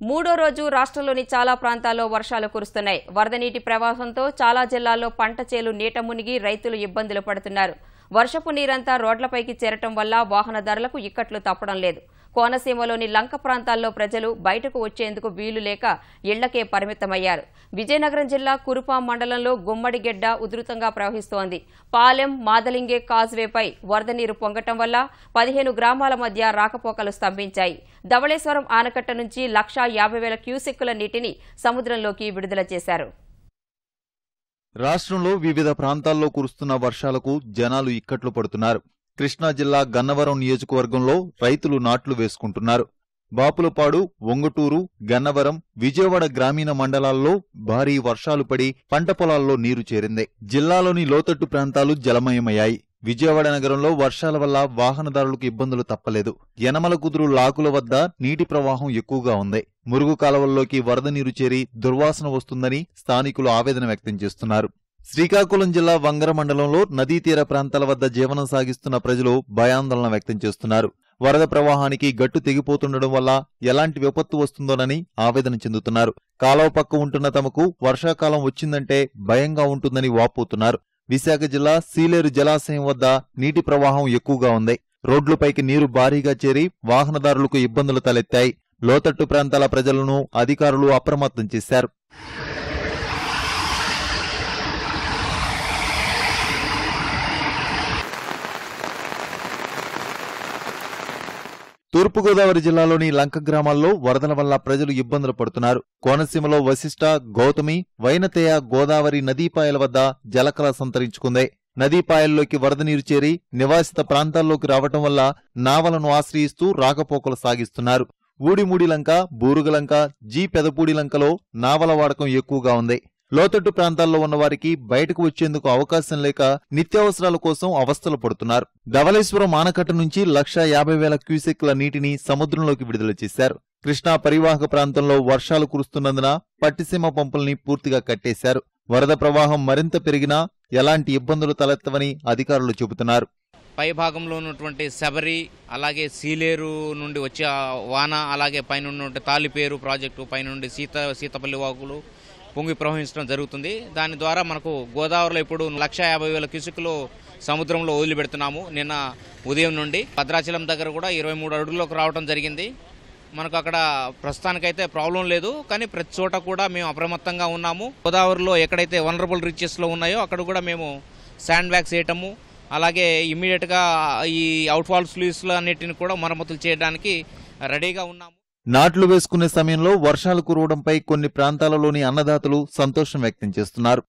మూడో రోజు రాష్ట్రంలోని చాలా ప్రాంతాల్లో వర్షాలు కురుస్తున్నాయి. వరద నీటి ప్రవాహంతో చాలా జిల్లాల్లో పంట చేలు నీట మునిగి రైతులు ఇబ్బందులు పడుతున్నారు. వర్షపు నీరంతా రోడ్లపైకి చేరటం వల్ల వాహనదారులకు ఇక్కట్లు తప్పడం లేదు. కోనసీమలోని లంక ప్రాంతాల్లో ప్రజలు బయటకు వచ్చేందుకు వీలు లేక ఇళ్లకే పరిమితమయ్యారు. విజయనగరం జిల్లా కురుపాం మండలంలో గుమ్మడిగెడ్డ ఉధృతంగా ప్రవహిస్తోంది. పాలెం మాదలింగే కాజ్వేపై వరద నీరు పొంగటం వల్ల 15 గ్రామాల మధ్య రాకపోకలు స్తంభించాయి. ధవళేశ్వరం ఆనకట్ట నుంచి 1,50,000 క్యూసెక్కుల నీటిని సముద్రంలోకి విడుదల చేశారు. రాష్ట్రంలో వివిధ ప్రాంతాల్లో కురుస్తున్న వర్షాలకు జనాలు ఇక్కట్లు పడుతున్నారు. కృష్ణా జిల్లా గన్నవరం నియోజకవర్గంలో రైతులు నాట్లు వేసుకుంటున్నారు. బాపులపాడు, ఒంగటూరు, గన్నవరం, విజయవాడ గ్రామీణ మండలాల్లో భారీ వర్షాలు పడి పంట పొలాల్లో నీరు చేరింది. జిల్లాలోని లోతట్టు ప్రాంతాలు జలమయమయ్యాయి. విజయవాడ నగరంలో వర్షాల వల్ల వాహనదారులకు ఇబ్బందులు తప్పలేదు. యనమల కుదురు లాకుల వద్ద నీటి ప్రవాహం ఎక్కువగా ఉంది. మురుగు కాలువల్లోకి వరద నీరు చేరి దుర్వాసన వస్తుందని స్థానికులు ఆవేదన వ్యక్తం చేస్తున్నారు. శ్రీకాకుళం జిల్లా వంగర మండలంలో నదీ తీర ప్రాంతాల వద్ద జీవనం సాగిస్తున్న ప్రజలు భయాందోళన వ్యక్తం చేస్తున్నారు. వరద ప్రవాహానికి గట్టు తెగిపోతుండడం వల్ల ఎలాంటి విపత్తు వస్తుందోనని ఆవేదన చెందుతున్నారు. కాలువ పక్క ఉంటున్న తమకు వర్షాకాలం వచ్చిందంటే భయంగా ఉంటుందని వాపోతున్నారు. విశాఖ జిల్లా సీలేరు జలాశయం వద్ద నీటి ప్రవాహం ఎక్కువగా ఉంది. రోడ్లపైకి నీరు భారీగా చేరి వాహనదారులకు ఇబ్బందులు తలెత్తాయి. లోతట్టు ప్రాంతాల ప్రజలను అధికారులు అప్రమత్తం చేశారు. తూర్పుగోదావరి జిల్లాలోని లంక గ్రామాల్లో వరదల వల్ల ప్రజలు ఇబ్బందులు పడుతున్నారు. కోనసీమలో వశిష్ట, గౌతమి, వైనతేయ గోదావరి నదీపాయల వద్ద జలకళ సంతరించుకుంది. నదీపాయల్లోకి వరద నీరు చేరి నివాసిత ప్రాంతాల్లోకి రావటం వల్ల నావలను ఆశ్రయిస్తూ రాకపోకలు సాగిస్తున్నారు. ఊడిమూడిలంక, బూరుగులంక, పెదపూడిలంకలో నావల వాడకం ఎక్కువగా ఉంది. లోతట్టు ప్రాంతాల్లో ఉన్నవారికి బయటకు వచ్చేందుకు అవకాశం లేక నిత్యావసరాల కోసం అవస్థలు పడుతున్నారు. ధవళేశ్వరం ఆనకట్ట నుంచి 1,50,000 క్యూసెక్ల నీటిని సముద్రంలోకి విడుదల చేశారు. కృష్ణా పరివాహక ప్రాంతంలో వర్షాలు కురుస్తున్నందున పట్టిసీమ పంపుల్ని పూర్తిగా కట్టేశారు. వరద ప్రవాహం మరింత పెరిగినా ఎలాంటి ఇబ్బందులు తలెత్తవని అధికారులు చెబుతున్నారు. పై భాగంలో ఉన్నటువంటి శబరి, అలాగే సీలేరు నుండి వచ్చే వాన, అలాగే పైనుండి తాలిపేరు ప్రాజెక్టు పైనుండి సీతపల్లి వాగులు పొంగి ప్రవహించడం జరుగుతుంది. దాని ద్వారా మనకు గోదావరిలో ఇప్పుడు 1,50,000 క్యూసెక్కులు సముద్రంలో వదిలిపెడుతున్నాము. నిన్న ఉదయం నుండి భద్రాచలం దగ్గర కూడా 23 అడుగులోకి రావడం జరిగింది. మనకు అక్కడ ప్రస్తుతానికైతే ప్రాబ్లం లేదు, కానీ ప్రతి చోట కూడా మేము అప్రమత్తంగా ఉన్నాము. గోదావరిలో ఎక్కడైతే వనరబుల్ రీచెస్లో ఉన్నాయో అక్కడ కూడా మేము శాండ్ బ్యాగ్స్ వేయటము, అలాగే ఇమ్మీడియట్గా ఈ అవుట్ఫాల్ స్లూయిస్లు అన్నిటిని కూడా మరమ్మతులు చేయడానికి రెడీగా ఉన్నాము. నాట్లు వేసుకునే సమయంలో వర్షాలు కురవడంపై కొన్ని ప్రాంతాలలోని అన్నదాతలు సంతోషం వ్యక్తం చేస్తున్నారు.